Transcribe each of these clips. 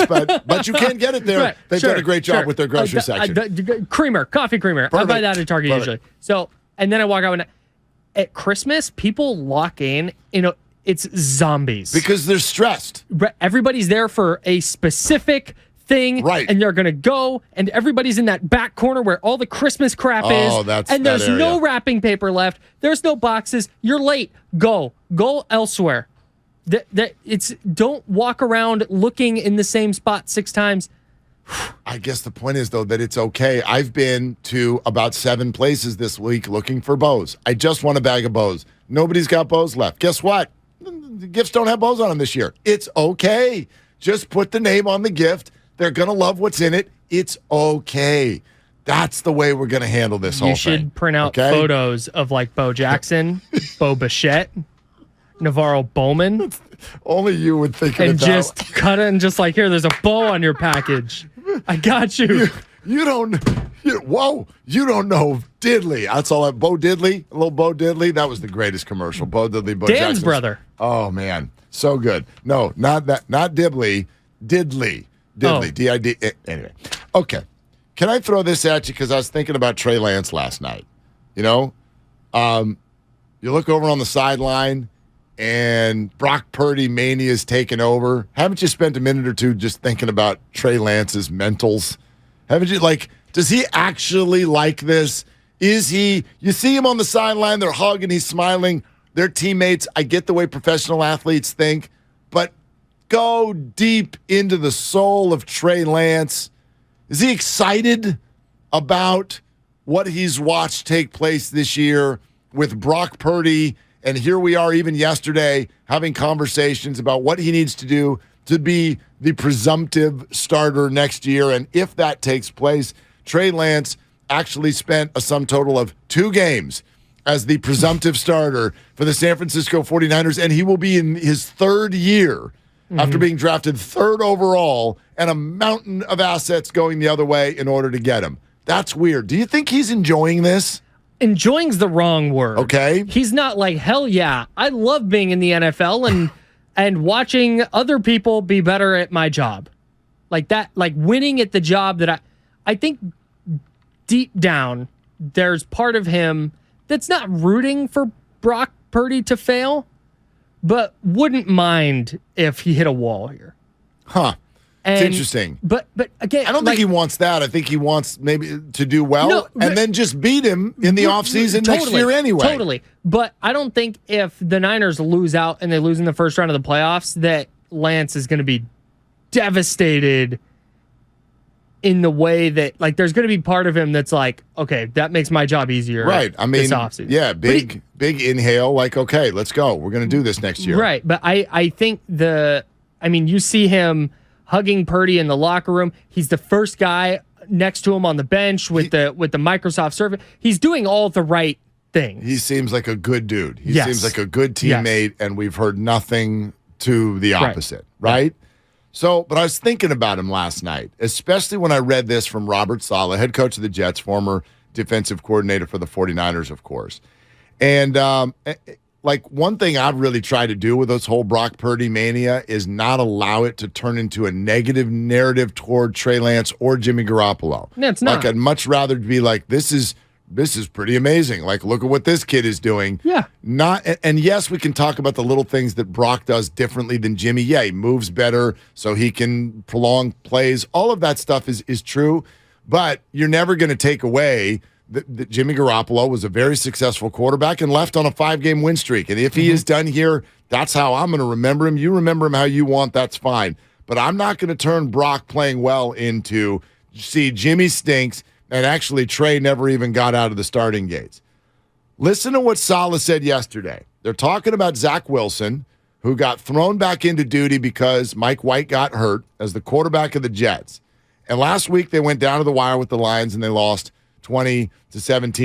Giants, but you can get it there. Right, They've done a great job with their grocery section. Coffee creamer. Perfect. I buy that at Target Perfect. usually. So, and then I walk out and at Christmas, people lock in. It's zombies Because they're stressed. Everybody's there for a specific thing, right? And they're gonna go, and everybody's in that back corner where all the Christmas crap is. And there's no wrapping paper left. There's no boxes. You're late. Go elsewhere. Don't walk around looking in the same spot 6 times. I guess the point is, though, that it's okay. I've been to about 7 places this week looking for bows. I just want a bag of bows. Nobody's got bows left. Guess what? The gifts don't have bows on them this year. It's okay. Just put the name on the gift. They're going to love what's in it. It's okay. That's the way we're going to handle this whole thing. You should print out photos of like Bo Jackson, Bo Bichette, Navarro Bowman. Only you would think of it. And just cut it and just like, here, there's a bow on your package. I got you. You don't know Diddley. That's all. Bo Diddley, a little Bo Diddley. That was the greatest commercial. Bo Diddley, Bo Dan's Jackson's brother. Oh man, so good. No, not that. Not Diddley. Diddley. D-I-D. Anyway, okay. Can I throw this at you because I was thinking about Trey Lance last night? You look over on the sideline. And Brock Purdy mania is taking over. Haven't you spent a minute or two just thinking about Trey Lance's mentals? Haven't you? Does he actually like this? You see him on the sideline, they're hugging, he's smiling. They're teammates. I get the way professional athletes think, but go deep into the soul of Trey Lance. Is he excited about what he's watched take place this year with Brock Purdy? And here we are, even yesterday, having conversations about what he needs to do to be the presumptive starter next year. And if that takes place, Trey Lance actually spent a sum total of 2 games as the presumptive starter for the San Francisco 49ers. And he will be in his 3rd year after being drafted 3rd overall and a mountain of assets going the other way in order to get him. That's weird. Do you think he's enjoying this? Enjoying's the wrong word. Okay. He's not like, hell yeah, I love being in the NFL and watching other people be better at my job. Like that, like winning at the job that I think deep down, there's part of him that's not rooting for Brock Purdy to fail, but wouldn't mind if he hit a wall here. Huh. It's interesting. But again, I don't think he wants that. I think he wants maybe to do well and then just beat him in the offseason next year anyway. Totally. But I don't think if the Niners lose out and they lose in the first round of the playoffs that Lance is going to be devastated in the way that, like, there's going to be part of him that's like, okay, that makes my job easier. Right. I mean, this offseason. Yeah, big inhale, like, okay, let's go. We're going to do this next year. Right. But I think you see him hugging Purdy in the locker room. He's the first guy next to him on the bench with the Microsoft Surface. He's doing all the right things. He seems like a good dude. He seems like a good teammate, and we've heard nothing to the opposite, right? So, but I was thinking about him last night, especially when I read this from Robert Saleh, head coach of the Jets, former defensive coordinator for the 49ers, of course. And one thing I've really tried to do with this whole Brock Purdy mania is not allow it to turn into a negative narrative toward Trey Lance or Jimmy Garoppolo. No, it's not. Like, I'd much rather be like, this is pretty amazing. Like, look at what this kid is doing. Yeah. And yes, we can talk about the little things that Brock does differently than Jimmy. Yeah, he moves better so he can prolong plays. All of that stuff is true, but you're never going to take away that Jimmy Garoppolo was a very successful quarterback and left on a 5-game win streak. And if he is done here, that's how I'm going to remember him. You remember him how you want, that's fine. But I'm not going to turn Brock playing well into, see, Jimmy stinks, and actually Trey never even got out of the starting gates. Listen to what Saleh said yesterday. They're talking about Zach Wilson, who got thrown back into duty because Mike White got hurt as the quarterback of the Jets. And last week they went down to the wire with the Lions and they lost 20-17.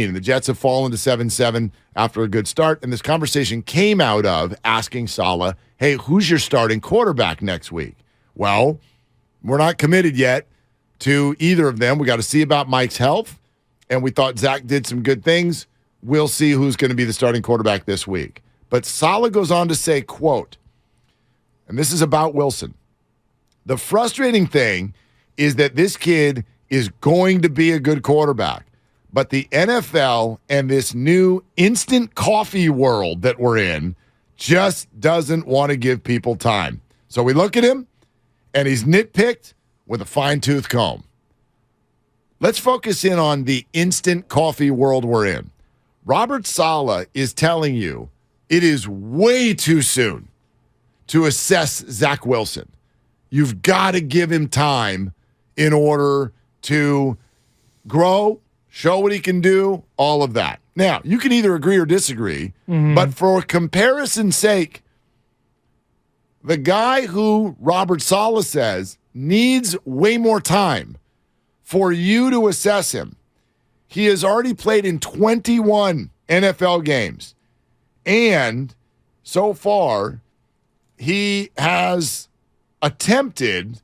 And the Jets have fallen to 7-7 after a good start. And this conversation came out of asking Saleh, hey, who's your starting quarterback next week? Well, we're not committed yet to either of them. We got to see about Mike's health. And we thought Zach did some good things. We'll see who's going to be the starting quarterback this week. But Saleh goes on to say, quote, and this is about Wilson, The frustrating thing is that this kid is going to be a good quarterback, but the NFL and this new instant coffee world that we're in just doesn't want to give people time. So we look at him, and he's nitpicked with a fine-tooth comb. Let's focus in on the instant coffee world we're in. Robert Saleh is telling you it is way too soon to assess Zach Wilson. You've got to give him time in order to grow, show what he can do, all of that. Now, you can either agree or disagree, but for comparison's sake, the guy who Robert Saleh says needs way more time for you to assess him. He has already played in 21 NFL games, and so far, he has attempted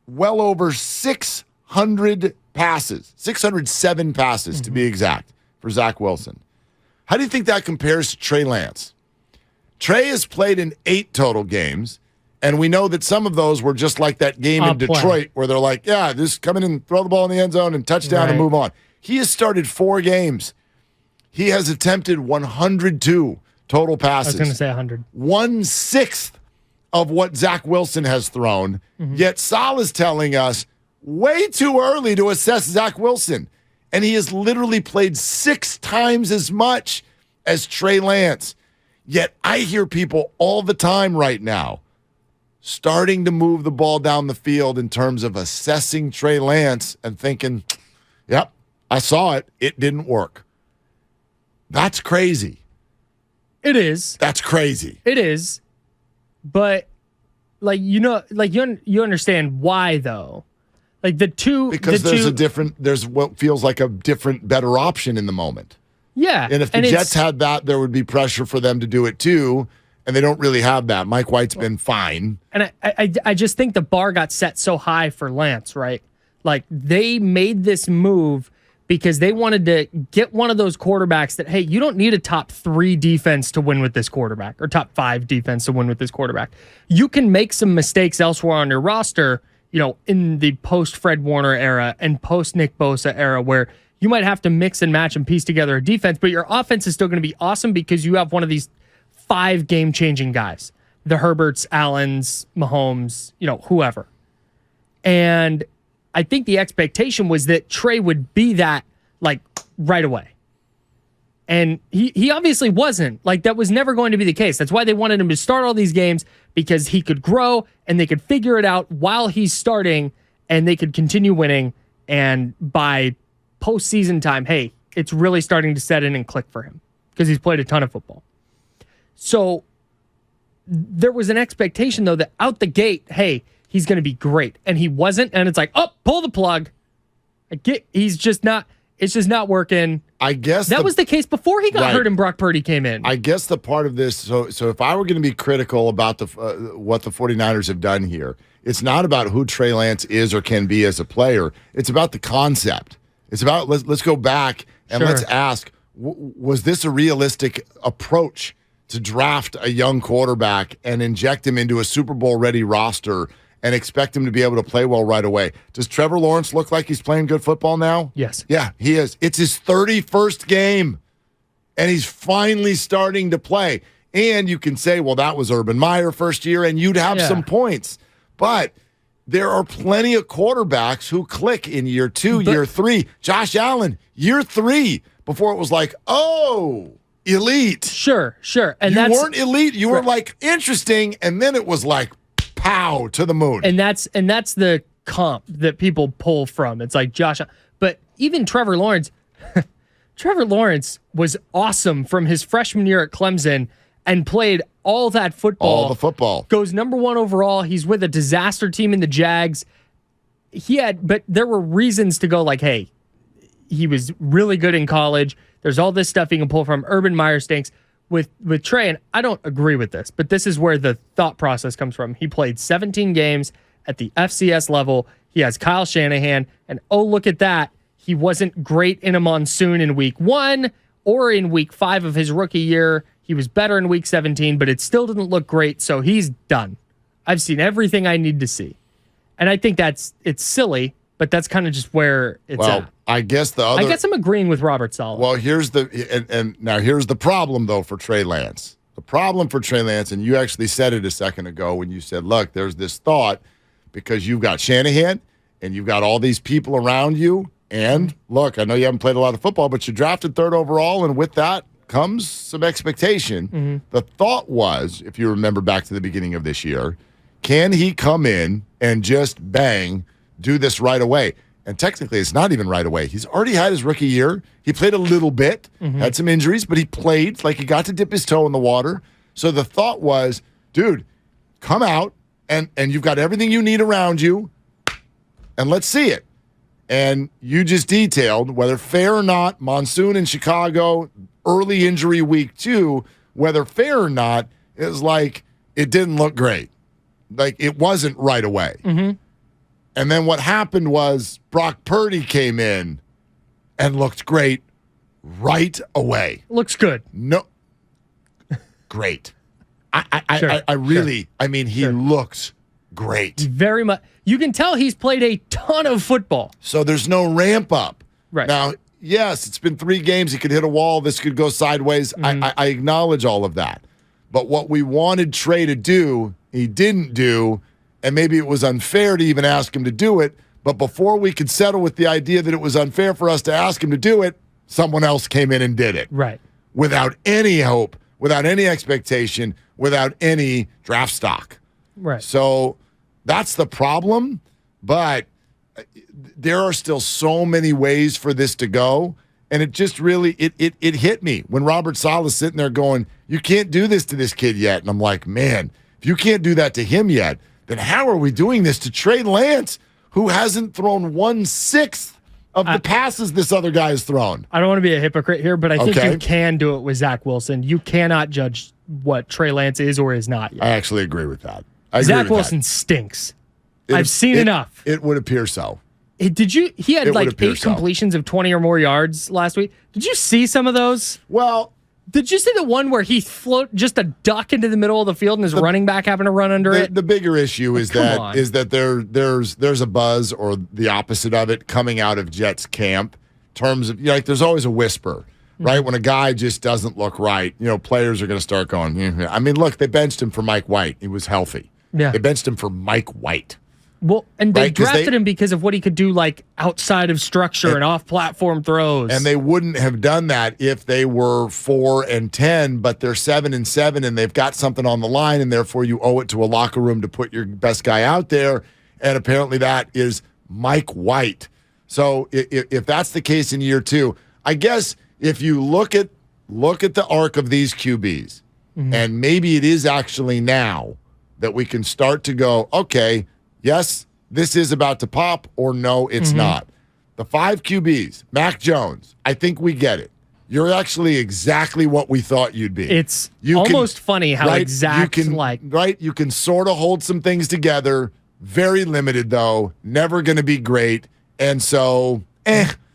well over 600 passes, 607 passes to be exact, for Zach Wilson. How do you think that compares to Trey Lance? Trey has played in 8 total games, and we know that some of those were just like that game in Detroit where they're like, yeah, just come in and throw the ball in the end zone and touchdown and move on. He has started 4 games. He has attempted 102 total passes. I was going to say 100. 1/6 of what Zach Wilson has thrown, yet Sal is telling us way too early to assess Zach Wilson. And he has literally played 6 times as much as Trey Lance. Yet I hear people all the time right now starting to move the ball down the field in terms of assessing Trey Lance and thinking, yep, I saw it. It didn't work. That's crazy. It is. That's crazy. It is. But, you understand why, though. Like, Because there's what feels like a different, better option in the moment. Yeah. And if the Jets had that, there would be pressure for them to do it too, and they don't really have that. Mike White's been fine. And I just think the bar got set so high for Lance, right? Like, they made this move because they wanted to get one of those quarterbacks that, hey, you don't need a top 3 defense to win with this quarterback or top 5 defense to win with this quarterback. You can make some mistakes elsewhere on your roster, in the post-Fred Warner era and post-Nick Bosa era where you might have to mix and match and piece together a defense, but your offense is still going to be awesome because you have one of these 5 game-changing guys. The Herberts, Allens, Mahomes, whoever. And I think the expectation was that Trey would be that, right away. And he obviously wasn't. That was never going to be the case. That's why they wanted him to start all these games, because he could grow and they could figure it out while he's starting and they could continue winning. And by postseason time, hey, it's really starting to set in and click for him because he's played a ton of football. So there was an expectation, though, that out the gate, hey, he's going to be great. And he wasn't. And it's like, oh, pull the plug. He's just not. It's just not working. I guess that was the case before he got hurt and Brock Purdy came in. I guess the part of this, so if I were going to be critical about what the 49ers have done here, it's not about who Trey Lance is or can be as a player. It's about the concept. It's about, let's go back and let's ask, was this a realistic approach to draft a young quarterback and inject him into a Super Bowl-ready roster and expect him to be able to play well right away? Does Trevor Lawrence look like he's playing good football now? Yes. Yeah, he is. It's his 31st game, and he's finally starting to play. And you can say, well, that was Urban Meyer first year, and you'd have some points. But there are plenty of quarterbacks who click in year 2, year 3. Josh Allen, year 3, before it was like, oh, elite. Sure. And you weren't elite. You were interesting, and then it was like, pow, to the moon. And that's the comp that people pull from. It's like Josh, but even Trevor Lawrence was awesome from his freshman year at Clemson and played all that football. All the football. Goes number 1 overall. He's with a disaster team in the Jags. But there were reasons to go like, hey, he was really good in college. There's all this stuff he can pull from. Urban Meyer stinks. With Trey, and I don't agree with this, but this is where the thought process comes from. He played 17 games at the FCS level. He has Kyle Shanahan, and oh, look at that. He wasn't great in a monsoon in week 1 or in week 5 of his rookie year. He was better in week 17, but it still didn't look great, so he's done. I've seen everything I need to see. And I think it's silly, but that's kind of just where it's at. I guess I'm agreeing with Robert Saleh. Well, here's the problem though for Trey Lance. The problem for Trey Lance, and you actually said it a second ago when you said, look, there's this thought because you've got Shanahan and you've got all these people around you. And look, I know you haven't played a lot of football, but you drafted 3rd overall, and with that comes some expectation. Mm-hmm. The thought was, if you remember back to the beginning of this year, can he come in and just bang, do this right away? And technically, it's not even right away. He's already had his rookie year. He played a little bit, had some injuries, but he played. Like, he got to dip his toe in the water. So the thought was, dude, come out, and you've got everything you need around you, and let's see it. And you just detailed, whether fair or not, monsoon in Chicago, early injury week 2, whether fair or not, is like it didn't look great. Like, it wasn't right away. Mm-hmm. And then what happened was Brock Purdy came in and looked great right away. Looks good. No, great. He looks great. Very much. You can tell he's played a ton of football. So there's no ramp up. Right. Now, yes, it's been 3 games. He could hit a wall. This could go sideways. I acknowledge all of that. But what we wanted Trey to do, he didn't do, and maybe it was unfair to even ask him to do it. But before we could settle with the idea that it was unfair for us to ask him to do it, someone else came in and did it. Right. Without any hope, without any expectation, without any draft stock. Right. So that's the problem, but there are still so many ways for this to go, and it just really it hit me when Robert Saleh is sitting there going, you can't do this to this kid yet. And I'm like, man, if you can't do that to him yet, then how are we doing this to Trey Lance, who hasn't thrown 1/6 of the passes this other guy has thrown? I don't want to be a hypocrite here, but I think you can do it with Zach Wilson. You cannot judge what Trey Lance is or is not yet. I actually agree with that. Zach Wilson stinks. I've seen enough. It would appear so. He had like 8 completions of 20 or more yards last week. Did you see some of those? Well, did you see the one where he float just a duck into the middle of the field and his running back happened to run under it? The bigger issue is that there's a buzz or the opposite of it coming out of Jets camp. In terms of, there's always a whisper, right? When a guy just doesn't look right, players are going to start going. I mean, look, they benched him for Mike White. He was healthy. Yeah. They benched him for Mike White. Well, and they drafted him because of what he could do, like outside of structure and off-platform throws. And they wouldn't have done that if they were 4-10, but they're 7-7, and they've got something on the line, and therefore you owe it to a locker room to put your best guy out there. And apparently that is Mike White. So if that's the case in year 2, I guess if you look at the arc of these QBs, and maybe it is actually now that we can start to go, okay, yes, this is about to pop, or no, it's not. The 5 QBs, Mac Jones, I think we get it. You're actually exactly what we thought you'd be. It's almost funny how exact, you can sort of hold some things together. Very limited, though. Never going to be great. And so,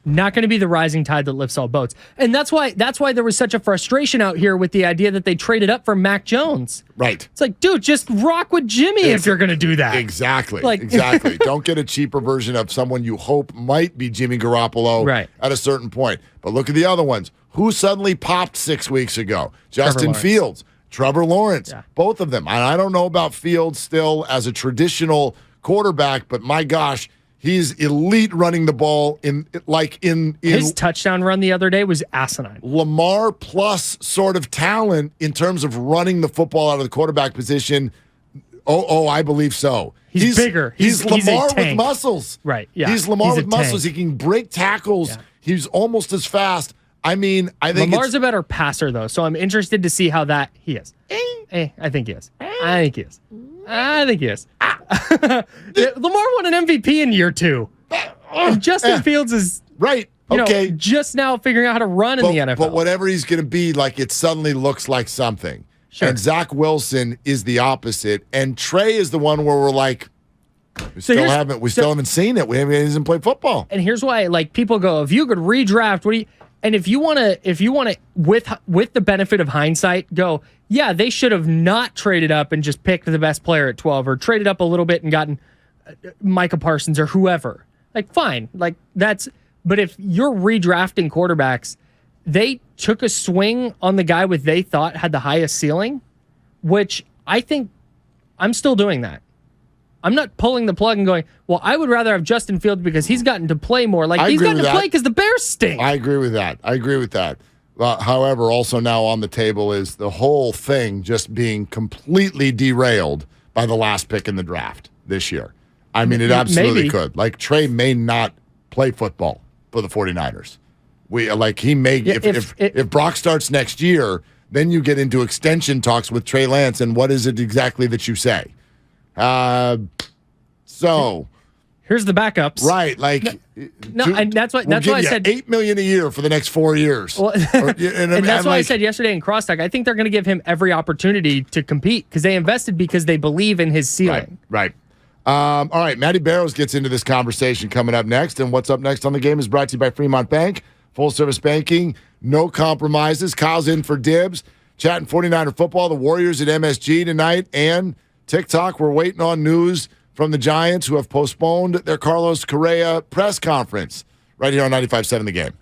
Not going to be the rising tide that lifts all boats. And that's why there was such a frustration out here with the idea that they traded up for Mac Jones. Right. It's like, dude, just rock with Jimmy if you're going to do that. Exactly. Exactly. Don't get a cheaper version of someone you hope might be Jimmy Garoppolo at a certain point. But look at the other ones. Who suddenly popped 6 weeks ago? Justin Fields, Trevor Lawrence, both of them. And I don't know about Fields still as a traditional quarterback, but my gosh, he's elite running the ball in his touchdown run the other day was asinine. Lamar plus sort of talent in terms of running the football out of the quarterback position. Oh, I believe so. He's bigger. He's Lamar with muscles. Right. Yeah. He's Lamar with muscles. He can break tackles. Yeah. He's almost as fast. I mean, I think Lamar's a better passer though, so I'm interested to see how that he is. I think he is. I think he is. Lamar won an MVP in year 2. And Justin Fields is just now figuring out how to run in the NFL. But whatever he's going to be, like, it suddenly looks like something. Sure. And Zach Wilson is the opposite. And Trey is the one where we're like, we still haven't seen it. He hasn't played football. And here's why, like, people go, if you could redraft, and if you want to, with the benefit of hindsight, go, yeah, they should have not traded up and just picked the best player at 12, or traded up a little bit and gotten Micah Parsons or whoever. Like, fine. Like, but if you're redrafting quarterbacks, they took a swing on the guy they thought had the highest ceiling, which I think I'm still doing that. I'm not pulling the plug and going, well, I would rather have Justin Fields because he's gotten to play more. Like, he's gotten to play because the Bears stink. I agree with that. However, also now on the table is the whole thing just being completely derailed by the last pick in the draft this year. I mean, it absolutely could. Like, Trey may not play football for the 49ers. If Brock starts next year, then you get into extension talks with Trey Lance, and what is it exactly that you say? So here's the backups, right? And that's why I said $8 million a year for the next 4 years. Well, and that's why I said yesterday in Crosstalk, I think they're going to give him every opportunity to compete because they invested because they believe in his ceiling. Right. All right, Matty Barrows gets into this conversation coming up next, and what's up next on the game is brought to you by Fremont Bank, full service banking, no compromises. Kyle's in for Dibs, chatting 49er football, the Warriors at MSG tonight, and TikTok. We're waiting on news from the Giants who have postponed their Carlos Correa press conference right here on 95.7 The Game.